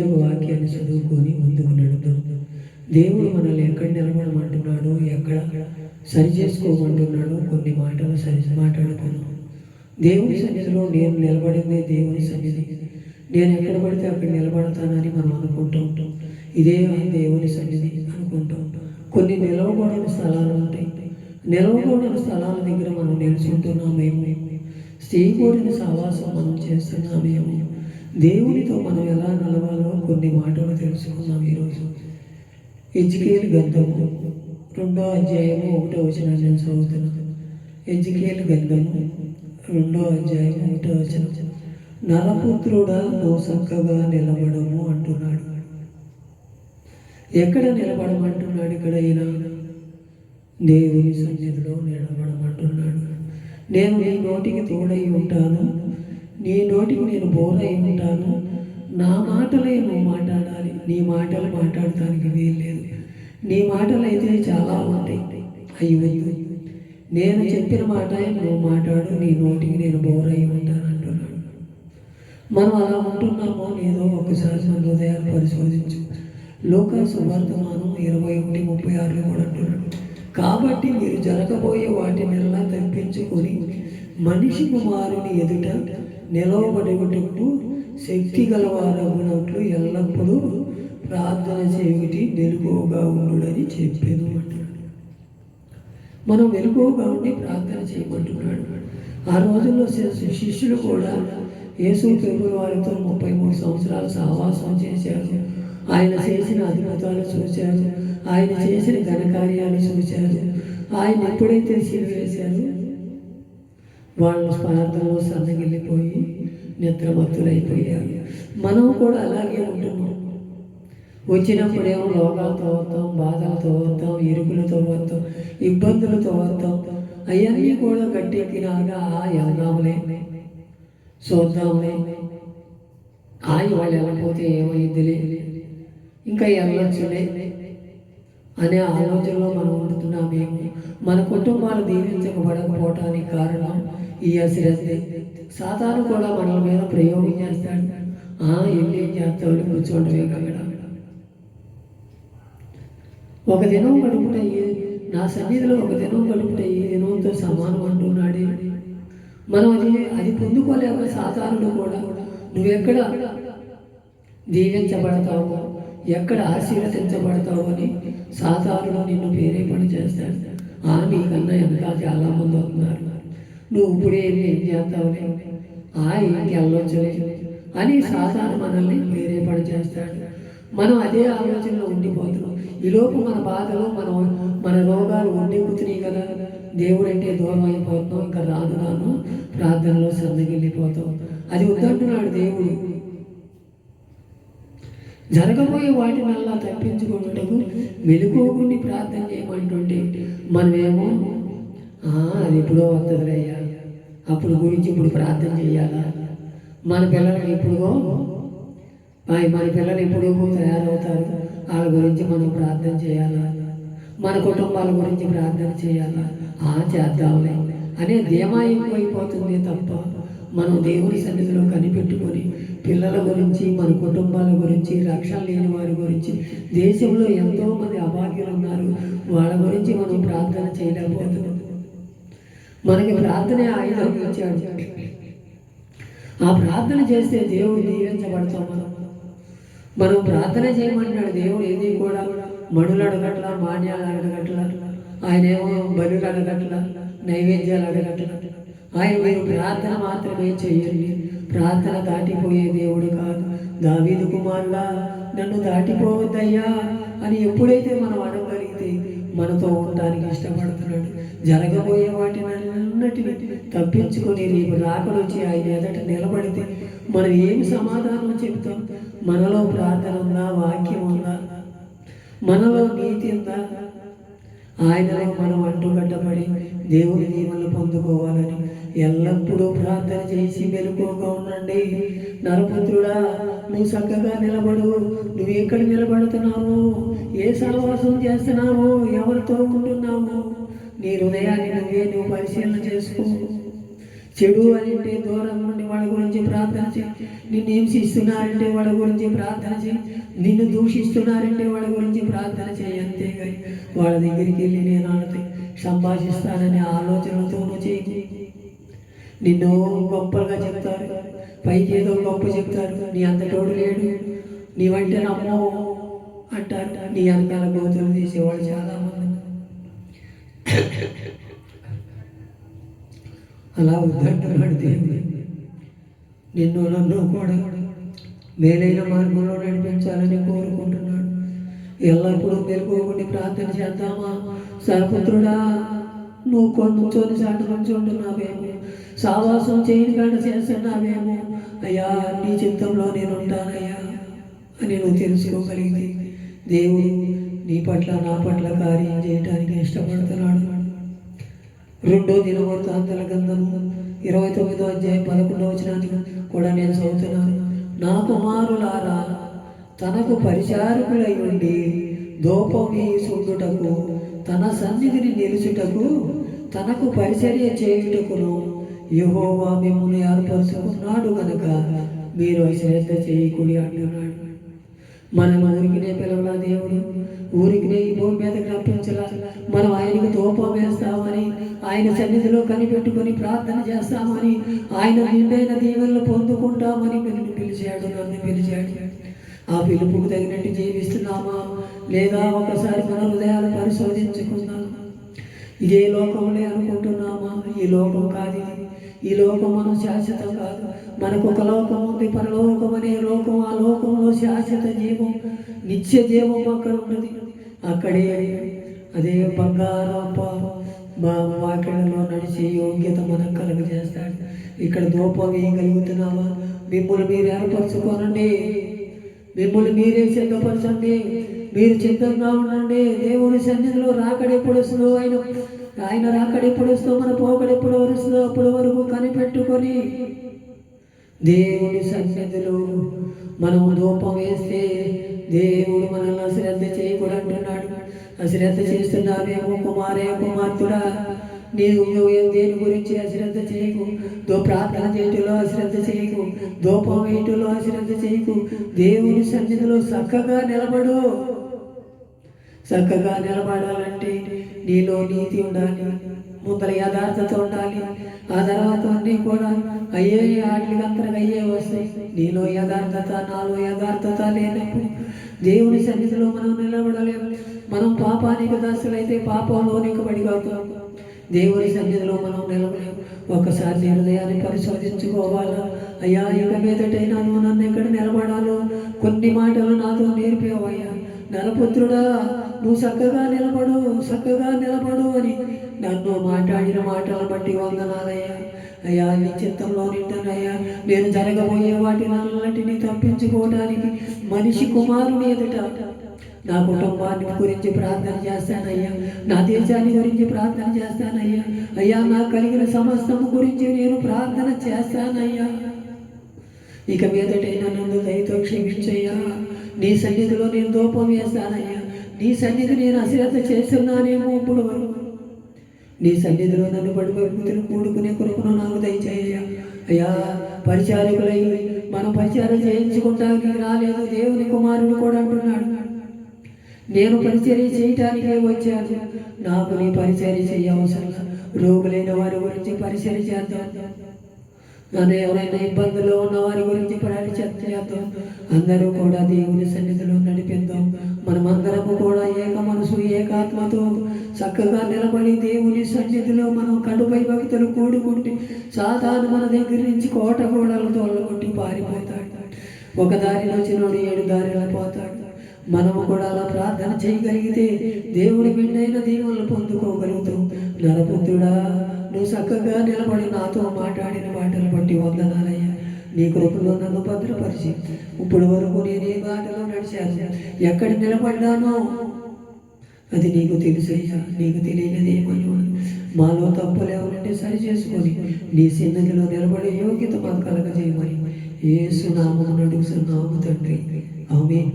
రోజుకు వాక్యాన్ని చదువుకొని ముందుకు నడుద్దాం. దేవుడు మనల్ని ఎక్కడ నిలబడమంటున్నాడో, ఎక్కడ సరి చేసుకోమంటున్నాడో కొన్ని మాటలు మాట్లాడుకున్నాం. దేవుని సన్నిధిలో నేను నిలబడిందే దేవుని సన్నిధి. నేను ఎక్కడ పడితే అక్కడ నిలబడతానని మనం అనుకుంటూ ఉంటాం. ఇదే దేవుని సన్నిధి అనుకుంటాం. కొన్ని నిలవబడిన స్థలాలు ఉంటాయి. నిలవబడిన స్థలాల దగ్గర మనం నిలుచుంటున్నామేమో, స్త్రీకూడిన సహవాసం మనం చేస్తున్నామేమో, దేవునితో మనం ఎలా నిలవాలో కొన్ని మాటలు తెలుసుకున్నాం ఈరోజు. ఎజికేలు గ్రంథము 2వ అధ్యాయము 1వ వచనం నేను చదువుతున్నాను. ఎజికేలు గ్రంథము 2వ అధ్యాయం 1వ వచనం. నరపుత్రుడా, నువ్వు చక్కగా నిలబడము అంటున్నాడు. ఎక్కడ నిలబడమంటున్నాడు? ఇక్కడ ఈయన దేవుని సన్నిధిలో నిలబడమంటున్నాడు. నేను నీ నోటికి తోడై ఉంటాను, నీ నోటికి నేను బోరై ఉంటాను. నా మాటలే నువ్వు మాట్లాడాలి. నీ మాటలు మాట్లాడటానికి వీల్లేదు. నీ మాటలు అయితే చాలా ఉంటాయి, అయ్యి నేను చెప్పిన మాట నువ్వు మాట్లాడు, నీ నోటికి నేను బోరై ఉంటాను అంటున్నాడు. మనం అలా ఉంటున్నామో లేదో ఒకసారి మన హృదయాన్ని పరిశోధించు. లోకా సువార్తమానం 21:36 కూడా అంటున్నాడు. కాబట్టి మీరు జరగబోయే వాటినెల్లా తప్పించుకొని మనిషి కుమారుని ఎదుట నిలవబడేటట్టు శక్తి గలవారగునట్లు ఎల్లప్పుడూ ప్రార్థన చేయుటి వెలుగుగా ఉండుడని చెప్పాను అంటున్నాడు. మనం వెలుగుగా ఉండి ప్రార్థన చేయమంటున్నాడు. ఆ రోజుల్లో శిష్యులు కూడా యేసు ప్రభువు వారితో 33 సంవత్సరాలు సహవాసం చేశారు. ఆయన చేసిన అద్భుతాలు చూశారు, ఆయన చేసిన ఘనకార్యాలు చూశారు. ఆయన ఎప్పుడైతే సిలువేశారు, వాళ్ళు ప్రార్థనలో సన్నగిల్లిపోయి నిద్రమత్తులైపోయారు. మనం కూడా అలాగే ఉంటున్నాం. వచ్చినప్పుడేమో రోగాలతో వస్తాం, బాధలతో వస్తాం, ఇరుకులతో వస్తాం, ఇబ్బందులతో వస్తాం. అవన్నీ కూడా గట్టెక్కినాగా వెళ్దాంలే, చూద్దాంలే, వాళ్ళు వెళ్ళకపోతే ఏమైందిలే, ఇంకా వెళ్ళొచ్చులే అనే ఆలోచనలో మనం ఉంటున్నామేమో. మన కుటుంబాలు దీవించబడకపోవటానికి కారణం ఈ అశ్రద్ధే. సాతాను కూడా మన మీద ప్రయోగం చేస్తాడు. వెళ్ళి ఏం చేస్తాడు? కూర్చోండి అక్కడ. ఒక దినం గడుపుటయ్యి, నా సన్నిధిలో ఒక దినం గడుపుటయ్యి దినంతో సమానం అంటున్నాడే. మనం అది పొందుకోలేక సాతానుడు కూడా నువ్వెక్కడ దీవించబడతావు, ఎక్కడ ఆశీర్వదించబడతావు అని సాతానుడు నిన్ను ప్రేరేపణ చేస్తాడు. నీకన్నా వెనక చాలామంది వస్తున్నారు, నువ్వు ఇప్పుడే ఏం చేస్తావులే, ఇంటికి వెళ్ళొచ్చులే అని సాతాను మనల్ని ప్రేరేపణ చేస్తాడు. మనం అదే ఆలోచనలో ఉండిపోతున్నాం. ఈలోపు మన బాధలు మన రోగాలు ఉండిపోతున్నాయి కదా. దేవుడు అంటే దూరం అయిపోతున్నాం, ఇంకా రాను ప్రార్థనలో సన్నగిల్లిపోతాం. అది వద్దంటున్నాడు దేవుడు. జరగబోయే వాటినల్లా తప్పించుకుంటూ మెలుకోకుండా ప్రార్థన చేయమంటుంటే మనమేమో అది ఎప్పుడో వస్తుందిలయ్యా, అప్పుడు గురించి ఇప్పుడు ప్రార్థన చేయాలా, మన పిల్లలు ఎప్పుడో తయారవుతారు, వాళ్ళ గురించి మనం ప్రార్థన చేయాలా, మన కుటుంబాల గురించి ప్రార్థన చేయాలా, చేద్దాంలే అనే ధీమా ఎక్కువైపోతుంది తప్ప మనం దేవుని సన్నిధిలో కనిపెట్టుకొని పిల్లల గురించి, మన కుటుంబాల గురించి, రక్షణ లేని వారి గురించి, దేశంలో ఎంతోమంది అభాగ్యులు ఉన్నారు, వాళ్ళ గురించి మనం ప్రార్థన చేయలేకపోతున్నాం. మనకి ప్రార్థనే ఆయుధం ఇచ్చాడు. ఆ ప్రార్థన చేస్తే దేవుడు దీవించబడతాం. మనం ప్రార్థన చేయమంటున్నాడు దేవుడు. ఏది కూడా మణులు అడగట్ల, మాన్యాలు అడగట్ల, ఆయన ఏమో బలులు అడగట్ల, నైవేద్యాలు అడగట్ల. ఆయన మీరు ప్రార్థన మాత్రమే చేయండి. ప్రార్థన దాటిపోయే దేవుడు కాదు. దావీదు కుమారుడా, నన్ను దాటిపోవద్దయ్యా అని ఎప్పుడైతే మనం అడగలిగితే మనతో ఉండడానికి ఇష్టపడుతున్నాడు. జరగబోయే వాటినన్నిటిని తప్పించుకొని రేపు రాకడొచ్చి ఆయన ఎదుట నిలబడితే మనం ఏమి సమాధానం చెప్తాం? మనలో ప్రార్థన ఉందా? వాక్యం ఉందా? మనలో నీతి ఉందా? ఆయనలో మనం అంటుగడ్డపడి దేవుని దీవెనలు పొందుకోవాలని ఎల్లప్పుడూ ప్రార్థన చేసి మెలకువగా ఉండండి. నరపుత్రుడా, నువ్వు చక్కగా నిలబడు. నువ్వు ఎక్కడ నిలబడుతున్నావు? ఏ సహవాసం చేస్తున్నావు? ఎవరితో ఉంటున్నావు? నీ హృదయాన్ని నువ్వు పరిశీలన చేసుకో. చెడు అని అంటే దూరం నుండి వాళ్ళ గురించి ప్రార్థన చేయి. నిన్ను హింసిస్తున్నారంటే వాళ్ళ గురించి ప్రార్థన చేయి. నిన్ను దూషిస్తున్నారంటే వాళ్ళ గురించి ప్రార్థన చేయి. అంతేగాని వాళ్ళ దగ్గరికి వెళ్ళి నేను వాళ్ళతో సంభాషిస్తాననే ఆలోచనలతోనూ చేయి. నిన్ను గొప్పగా చెప్తారు, పైకి ఏదో గొప్ప చెప్తారు, నీ అంతటోడు లేడు, నీవంటే నమ్మో అంటారు. నీ వెనకాల గోతులు తీసేవాళ్ళు చాలామంది. అలా వద్దంటున్నాడు దేవుడు. నిన్ను నన్ను కూడా మేలైన మార్గంలో నడిపించాలని కోరుకుంటున్నాడు. ఎల్లప్పుడూ మెలుగుని ప్రార్థన చేద్దామా? సర్వపుత్రుడా, నువ్వు కొంచెం సాటుకుంటున్నావేమో, సావాసం చేయని కాడ చేస్తున్నావేమో. అయ్యా, నీ చిత్తంలో నేను ఉంటానయ్యా అని నువ్వు తెలుసుకోగలిగితే దేవుడు నీ పట్ల నా పట్ల కార్యం చేయడానికి ఇష్టపడుతున్నాడు. 2 దినవృత్తాంతాల గ్రంథము 29వ అధ్యాయం 11వ వచనాన్ని కూడా నేను చదువుతున్నాను. నా కుమారులారా, తనకు పరిచారకులై ఉండి ధూపమీసుటకు, తన సన్నిధిని నిలుచుటకు, తనకు పరిచర్య చేయుటకును యెహోవా మిమ్మును ఏర్పరచుకున్నాడు కనుక మీరు శ్రద్ధ చేయకుడి అంటున్నాడు. మనం ఊరికినే పిలవలా దేవుడు, ఊరికినే ఈ భూమి మీదకి రప్పించలా. మనం ఆయనకు ధూపం వేస్తామని, ఆయన సన్నిధిలో కనిపెట్టుకొని ప్రార్థన చేస్తామని, ఆయన నిండైన దీవెనలు పొందుకుంటామని పిలిచాడు, నన్ను పిలిచాడు. ఆ పిలుపుకు తగినట్టు జీవిస్తున్నామా లేదా? ఒకసారి మన హృదయాలు పరిశోధించుకుందాం. ఇదే లోకంలో అనుకుంటున్నామా? ఈ లోకం కాదు. ఈ లోకం మనం శాశ్వతం కాదు. మనకు ఒక లోకం ఉంది, పరలోకం అనే లోకం. ఆ లోకంలో శాశ్వత జీవం, నిత్య జీవం అక్కడ ఉన్నది. అక్కడే అదే బంగారపు వాకిళ్ళలో నడిచే యోగ్యత మనకు కలుగజేస్తాడు. ఇక్కడ ధూపం వేయగలుగుతున్నామా? మిమ్మల్ని మీరు ఏర్పరచుకోనండి, మిమ్మల్ని మీరే సిద్ధపరచండి, మీరు సిద్ధంగా ఉండండి. దేవుడి సన్నిధిలో రాకడెప్పుడు వస్తుందో, ఆయన రాకడెప్పుడు వస్తుందో, మన పోకడెప్పుడు వస్తుందో అప్పటి వరకు కనిపెట్టుకొని దేవుడి సన్నిధిలో మనం ధూపం వేస్తే దేవుడు మనల్ని అశ్రద్ధ చేయకూడదంటున్నాడు. అశ్రద్ధ చేస్తున్నావేమో కుమారే కుమార్తెడా, నీవు దేని గురించి అశ్రద్ధ చేయకు. ప్రార్థన చేయటంలో అశ్రద్ధ చేయకు, ధూపం వేయటంలో అశ్రద్ధ చేయకు. దేవుని సన్నిధిలో చక్కగా నిలబడు. చక్కగా నిలబడాలంటే నీలో నీతి ఉండాలి, ముందర యథార్థత ఉండాలి. ఆ తర్వాత అన్నీ కూడా అయ్యే వాటికి అంతగా అయ్యే వస్తాయి. నీలో యథార్థత, నాలో యథార్థత లేనప్పుడు దేవుని సన్నిధిలో మనం నిలబడలేము. మనం పాపానికి దాసులైతే పాపంలోనికి పడిపోతాం. దేవుని సన్నిధిలో మనం నిలబడలేము. ఒకసారి నీ హృదయాన్ని పరిశోధించుకోవాలా? అయ్యా, ఇక మీదటైనా నువ్వు నన్ను ఎక్కడ నిలబడాలో కొన్ని మాటలు నాతో నేర్పేవయ్యా. నరపుత్రుడా, నువ్వు చక్కగా నిలబడు, చక్కగా నిలబడు అని నన్ను మాట్లాడిన మాటలను బట్టి వందనాలయ్యా. అయ్యా, నీ చిత్తంలో నింటానయ్యా. నేను జరగబోయే వాటినన్నిటిని తప్పించుకోవడానికి మనిషి కుమారుని ఎదుట నా కుటుంబాన్ని గురించి ప్రార్థన చేస్తానయ్యా, నా దేశాన్ని గురించి ప్రార్థన చేస్తానయ్యా. అయ్యా, నాకు కలిగిన సమస్తం గురించి నేను ప్రార్థన చేస్తానయ్యా. ఇక మీదటైనా నన్ను దయతో క్షమించయ్యా. నీ సన్నిధిలో నేను ధూపం వేస్తానయ్యా. నీ సన్నిధి నేను అశ్రద్ధ చేస్తున్నానేమో ఇప్పుడు వరకు. నీ సన్నిధిలో నన్ను పడిపోయి కూడుకునే కృపను నాకు దయచేయ్యా. అయ్యా, పరిచారకులై మనం పరిచారం చేయించుకుంటానికి రాలేదు. దేవుని కుమారుడు కూడా అంటున్నాడు, నేను పరిచర్య చేయటానికే వచ్చాను, నాకు నీ పరిచర్య చేయవసరం. రోగులైన వారి గురించి పరిచర్య చేద్దాం. నన్ను ఎవరైనా ఇబ్బందుల్లో ఉన్న వారి గురించి చేద్దాం. అందరూ కూడా దేవుని సన్నిధిలో నడిపిద్దాం. మనమందరము కూడా ఏక మనసు ఏకాత్మతో చక్కగా నిలబడి దేవుని సన్నిధిలో మనం కడుపై భక్తులు కూడుకుంటే సాధారణ మన దగ్గర నుంచి కోట గోడలతో కొట్టి పారిపోతాడు. ఒక దారిలో వచ్చినోడు 7 దారిలో పోతాడు. మనము కూడా అలా ప్రార్థన చేయగలిగితే దేవుడి బిడ్డైన దీవులను పొందుకోగలుగుతాం. నరపుత్రుడా, నువ్వు చక్కగా నిలబడి నాతో మాట్లాడిన మాటలు బట్టి వందనాలయ్యా. నీ కృపలో నన్ను భద్రపరిచి ఇప్పుడు వరకు నేను ఏ బాటలో నడిచాను, ఎక్కడ నిలబడ్డానో అది నీకు తెలుసయ్యా. నీకు తెలియనిదేమో మాలో తప్పులు ఎవరంటే సరి చేసుకొని నీ సన్నిధిలో నిలబడే యోగ్యత మాకు కలగజేయమని యేసు నామమున అడుగుతున్నాము తండ్రి. ఆమేన్.